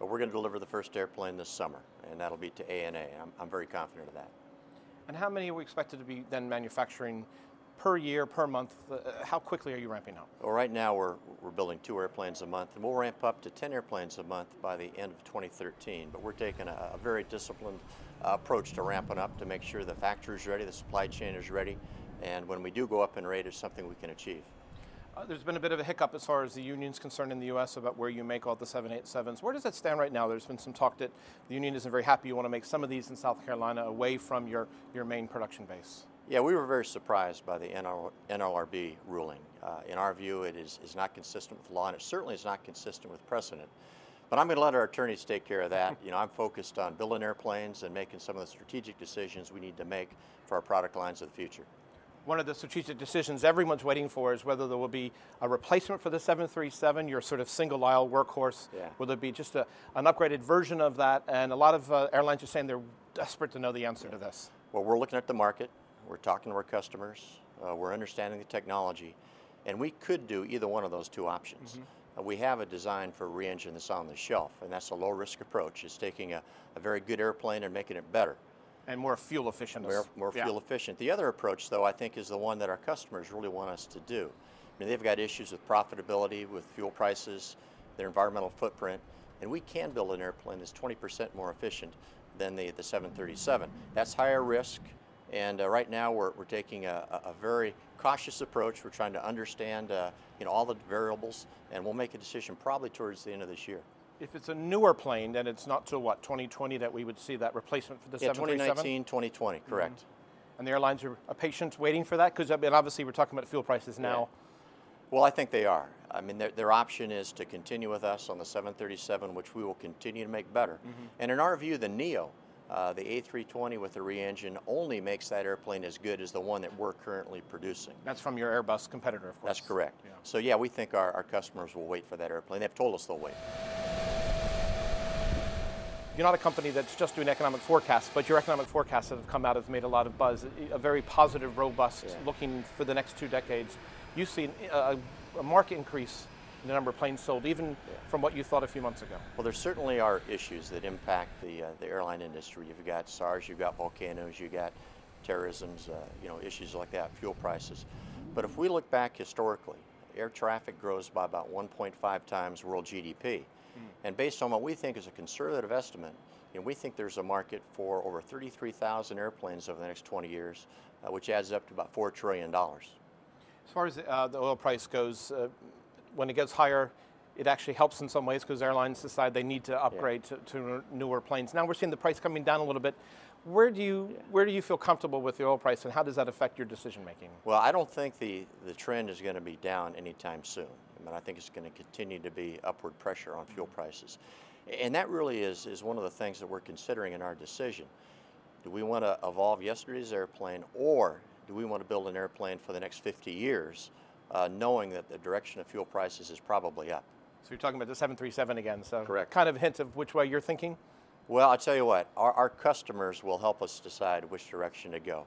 but we're going to deliver the first airplane this summer, and that'll be to ANA. I'm very confident of that. And how many are we expected to be then manufacturing per year, per month? How quickly are you ramping up? Well, right now we're building 2 airplanes a month, and we'll ramp up to 10 airplanes a month by the end of 2013. But we're taking a very disciplined approach to ramping up to make sure the factory is ready, the supply chain is ready, and when we do go up in rate, it's something we can achieve. There's been a bit of a hiccup as far as the union's concerned in the U.S. about where you make all the 787s. Where does that stand right now? There's been some talk that the union isn't very happy. You want to make some of these in South Carolina away from your main production base. Yeah, we were very surprised by the NLRB ruling. In our view, it is not consistent with law, and it certainly is not consistent with precedent. But I'm going to let our attorneys take care of that. I'm focused on building airplanes and making some of the strategic decisions we need to make for our product lines of the future. One of the strategic decisions everyone's waiting for is whether there will be a replacement for the 737, your sort of single aisle workhorse. Yeah. Will there be just an upgraded version of that? And a lot of airlines are saying they're desperate to know the answer to this. Well, we're looking at the market, we're talking to our customers, we're understanding the technology, and we could do either one of those 2 options. We have a design for a re-engine that's on the shelf, and that's a low-risk approach. It's taking a very good airplane and making it better. And more fuel efficient. More fuel efficient. The other approach, though, I think is the one that our customers really want us to do. I mean, they've got issues with profitability, with fuel prices, their environmental footprint, and we can build an airplane that's 20% more efficient than the 737. That's higher risk, and right now we're taking a very cautious approach. We're trying to understand all the variables, and we'll make a decision probably towards the end of this year. If it's a newer plane, then it's not till what, 2020 that we would see that replacement for the 737? 2019, 2020, correct. And the airlines are patient waiting for that? Because obviously we're talking about fuel prices now. Yeah. Well, I think they are. I mean, their option is to continue with us on the 737, which we will continue to make better. And in our view, the NEO, the A320 with the re-engine, only makes that airplane as good as the one that we're currently producing. That's from your Airbus competitor, of course. That's correct. Yeah. So yeah, we think our customers will wait for that airplane. They've told us they'll wait. You're not a company that's just doing economic forecasts, but your economic forecasts that have come out have made a lot of buzz. A very positive, robust, looking for the next 2 decades. You've seen a marked increase in the number of planes sold, even from what you thought a few months ago. Well, there certainly are issues that impact the airline industry. You've got SARS, you've got volcanoes, you've got terrorisms, issues like that, fuel prices. But if we look back historically, air traffic grows by about 1.5 times world GDP. And based on what we think is a conservative estimate, we think there's a market for over 33,000 airplanes over the next 20 years, which adds up to about $4 trillion. As far as the oil price goes, when it gets higher, it actually helps in some ways because airlines decide they need to upgrade to newer planes. Now we're seeing the price coming down a little bit. Where do you feel comfortable with the oil price, and how does that affect your decision making? Well, I don't think the trend is going to be down anytime soon. I mean, I think it's going to continue to be upward pressure on fuel prices. And that really is one of the things that we're considering in our decision. Do we want to evolve yesterday's airplane, or do we want to build an airplane for the next 50 years, knowing that the direction of fuel prices is probably up? So you're talking about the 737 again, so correct. Kind of a hint of which way you're thinking? Well, I'll tell you what, our customers will help us decide which direction to go.